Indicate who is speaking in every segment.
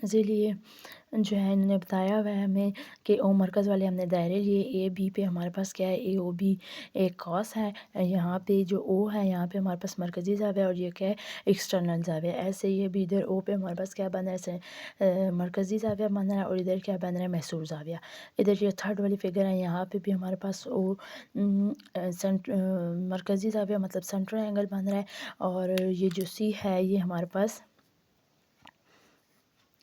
Speaker 1: اسی لیے جو ہے انہوں نے بتایا ہوا ہے ہمیں کہ او مرکز والے ہم نے دائرے لیے، اے بی پہ ہمارے پاس کیا ہے، اے او بی ایک قوس ہے، یہاں پہ جو او ہے یہاں پہ ہمارے پاس مرکزی زاویہ اور یہ کیا ہے ایکسٹرنل زاویہ، ایسے یہ بھی ادھر او پہ ہمارے پاس کیا بن رہا ہے مرکزی زاویہ بن رہا ہے، اور ادھر کیا بن رہا ہے محصور زاویہ۔ ادھر یہ تھرڈ والی فگر ہے، یہاں پہ بھی ہمارے پاس او مرکزی زاویہ مطلب سینٹرل اینگل بن رہا ہے، اور یہ جو سی ہے یہ ہمارے پاس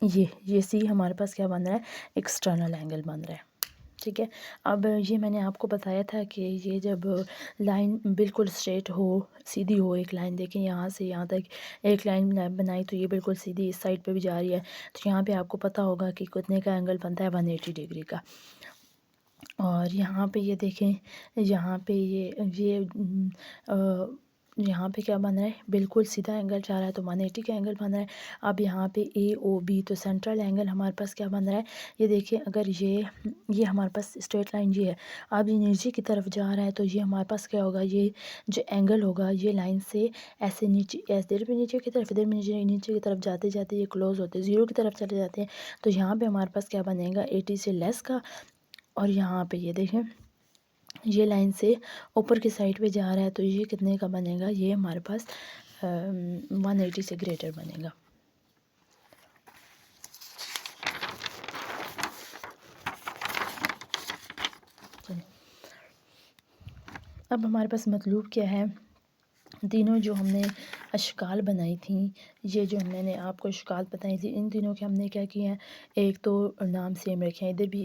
Speaker 1: یہ سی ہمارے پاس کیا بن رہا ہے ایکسٹرنل اینگل بن رہا ہے، ٹھیک ہے۔ اب یہ میں نے آپ کو بتایا تھا کہ یہ جب لائن بالکل اسٹریٹ ہو، سیدھی ہو، ایک لائن دیکھیں یہاں سے یہاں تک ایک لائن بنائی تو یہ بالکل سیدھی اس سائڈ پہ بھی جا رہی ہے، تو یہاں پہ آپ کو پتہ ہوگا کہ کتنے کا اینگل بنتا ہے 180 ڈگری کا۔ اور یہاں پہ یہ دیکھیں، یہاں پہ یہاں پہ کیا بن رہا ہے بالکل سیدھا اینگل جا رہا ہے تو 180 کا اینگل بن رہا ہے۔ اب یہاں پہ اے او بی تو سینٹرل اینگل ہمارے پاس کیا بن رہا ہے، یہ دیکھیں اگر یہ ہمارے پاس اسٹریٹ لائن یہ ہے، اب یہ نیچے کی طرف جا رہا ہے تو یہ ہمارے پاس کیا ہوگا، یہ جو اینگل ہوگا یہ لائن سے ایسے نیچے ادھر بھی نیچے کی طرف ادھر بھی نیچے کی طرف جاتے جاتے یہ کلوز ہوتے زیرو کی طرف چلے جاتے ہیں، تو یہاں پہ ہمارے پاس کیا بنے گا 80 سے لیس کا، اور یہاں پہ یہ دیکھیں یہ لائن سے اوپر کی سائڈ پہ جا رہا ہے تو یہ کتنے کا بنے گا، یہ ہمارے پاس 180 سے گریٹر بنے گا۔ اب ہمارے پاس مطلوب کیا ہے، تینوں جو ہم نے اشکال بنائی تھیں، یہ جو میں نے آپ کو اشکال بتائی تھی ان تینوں کے ہم نے کیا کیا ہے، ایک تو نام سیم رکھے ہیں، ادھر بھی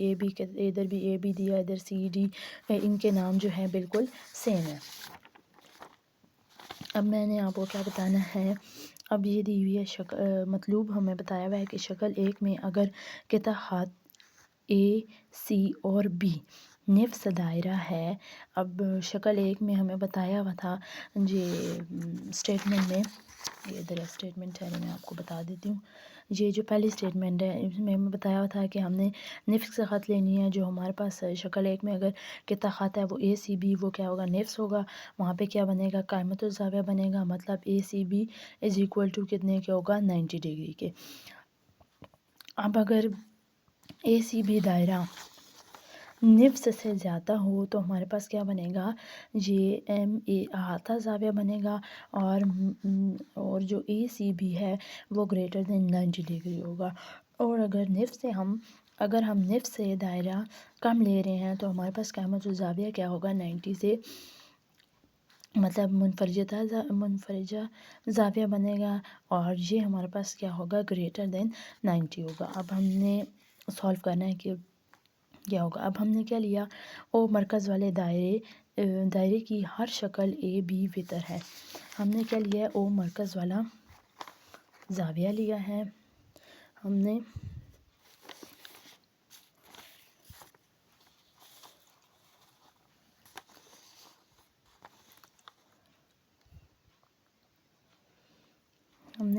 Speaker 1: اے بی دیا، ادھر سی ڈی، ان کے نام جو ہیں بالکل سیم ہیں۔ اب میں نے آپ کو کیا بتانا ہے، اب یہ دی ہوئی ہے مطلوب ہمیں بتایا ہوا ہے کہ شکل ایک میں اگر کے تحت اے سی اور بی نفس دائرہ ہے، اب شکل ایک میں ہمیں بتایا ہوا تھا یہ اسٹیٹمنٹ میں، یہ ادھر اسٹیٹمنٹ ہے میں آپ کو بتا دیتی ہوں، یہ جو پہلی اسٹیٹمنٹ ہے اس میں ہمیں بتایا ہوا تھا کہ ہم نے نفس سے خط لینی ہے، جو ہمارے پاس شکل ایک میں اگر کتا خط ہے وہ اے سی بی، وہ کیا ہوگا نفس ہوگا، وہاں پہ کیا بنے گا قائمۃ الزاویہ بنے گا، مطلب A C B is equal to کتنے کے ہوگا 90 ڈگری کے۔ اب اگر اے سی بی دائرہ نفس سے زیادہ ہو تو ہمارے پاس کیا بنے گا، یہ ایم اے احاطہ زاویہ بنے گا، اور جو اے سی بی ہے وہ گریٹر دین 90 ڈگری ہوگا، اور اگر ہم نفس سے دائرہ کم لے رہے ہیں تو ہمارے پاس قائمۃ الزاویہ کیا ہوگا 90 سے مطلب منفرجہ زاویہ بنے گا، اور یہ ہمارے پاس کیا ہوگا گریٹر دین 90 ہوگا۔ اب ہم نے سولو کرنا ہے کہ کیا ہوگا، اب ہم نے کیا لیا، او مرکز والے دائرے کی ہر شکل اے بی وتر ہے، ہم نے کیا لیا ہے او مرکز والا زاویہ لیا ہے، ہم نے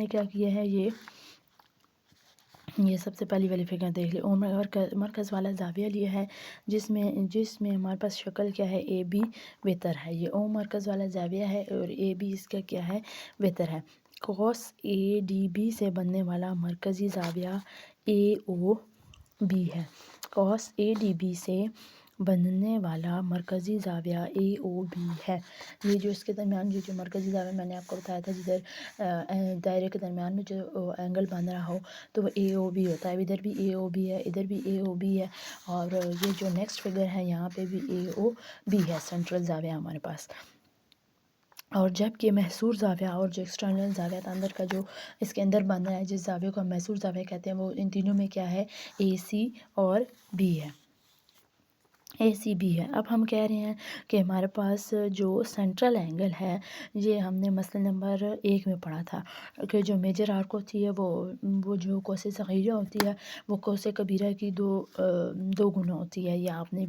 Speaker 1: کیا کیا ہے، یہ سب سے پہلی والی فگر دیکھ لیں، او مرکز والا زاویہ لیا ہے جس میں ہمارے پاس شکل کیا ہے اے بی وتر ہے، یہ او مرکز والا زاویہ ہے اور اے بی اس کا کیا ہے وتر ہے۔ کوس اے ڈی بی سے بننے والا مرکزی زاویہ اے او بی ہے، کوس اے ڈی بی سے بننے والا مرکزی زاویہ اے او بی ہے، یہ جو اس کے درمیان جو مرکزی زاویہ میں نے آپ کو بتایا تھا جدھر دائرے کے درمیان میں جو اینگل بن رہا ہو تو وہ اے او بی ہوتا ہے، ادھر بھی اے او بی ہے، ادھر بھی اے او بی ہے، اور یہ جو نیکسٹ فگر ہے یہاں پہ بھی اے او بی ہے، سینٹرل زاویہ ہمارے پاس، اور جب کہ محصور زاویہ اور جو ایکسٹرنل زاویہ تھا اندر کا جو اس کے اندر بن رہا ہے جس زاویہ کو ہم محصور زاویہ کہتے ہیں، وہ ان تینوں میں کیا ہے اے سی اور بی ہے، اے سی بی ہے۔ اب ہم کہہ رہے ہیں کہ ہمارے پاس جو سینٹرل اینگل ہے یہ ہم نے مسئلہ نمبر 1 میں پڑھا تھا کہ جو میجر آرک ہوتی ہے وہ جو کوس صغیرہ ہوتی ہے وہ کوس کبیرہ کی دو گنا ہوتی ہے، یا آپ نے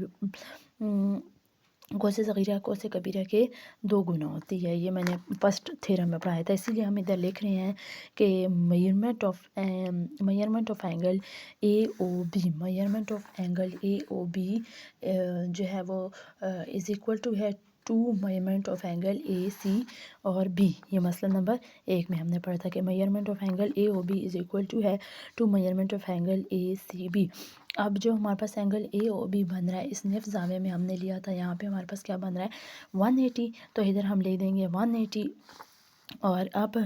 Speaker 1: کوس صغیرہ کوس کبیرہ کے 2 گنا ہوتی ہے، یہ میں نے فرسٹ تھیورم میں پڑھایا تھا، اسی لیے ہم ادھر لکھ رہے ہیں کہ measurement of angle A O be, measurement of angle A O be جو ہے وہ از ایکول ٹو ہے two measurement of angle A سی اور بی. یہ مسئلہ نمبر 1 میں ہم نے پڑھا تھا کہ measurement of angle A O B is equal to ہے two measurement of angle A C B. اب جو ہمارے پاس اینگل اے او بی بن رہا ہے اس نصف زاویے میں ہم نے لیا تھا، یہاں پہ ہمارے پاس کیا بن رہا ہے 180، تو ادھر ہم لے دیں گے 180. اور اب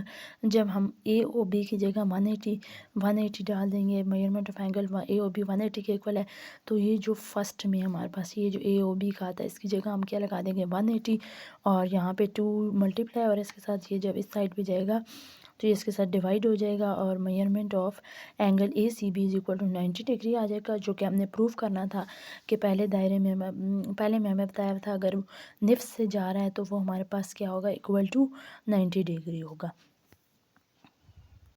Speaker 1: جب ہم اے او بی کی جگہ 180 ڈال دیں گے، measurement of angle A O be 180 کے ایکول ہے، تو یہ جو فرسٹ میں ہمارے پاس یہ جو اے او بی کا آتا ہے اس کی جگہ ہم کیا لگا دیں گے 180، اور یہاں پہ 2 ملٹیپلائی، اور اس کے ساتھ یہ جب اس سائڈ پہ جائے گا تو یہ اس کے ساتھ ڈیوائڈ ہو جائے گا، اور measurement of angle A C B is equal to 90 degree آ جائے گا، جو کہ ہم نے پروف کرنا تھا کہ پہلے دائرے میں پہلے میں ہمیں بتایا تھا اگر نفس سے جا رہا ہے تو وہ ہمارے پاس کیا ہوگا اکول ٹو 90 ڈگری ہوگا.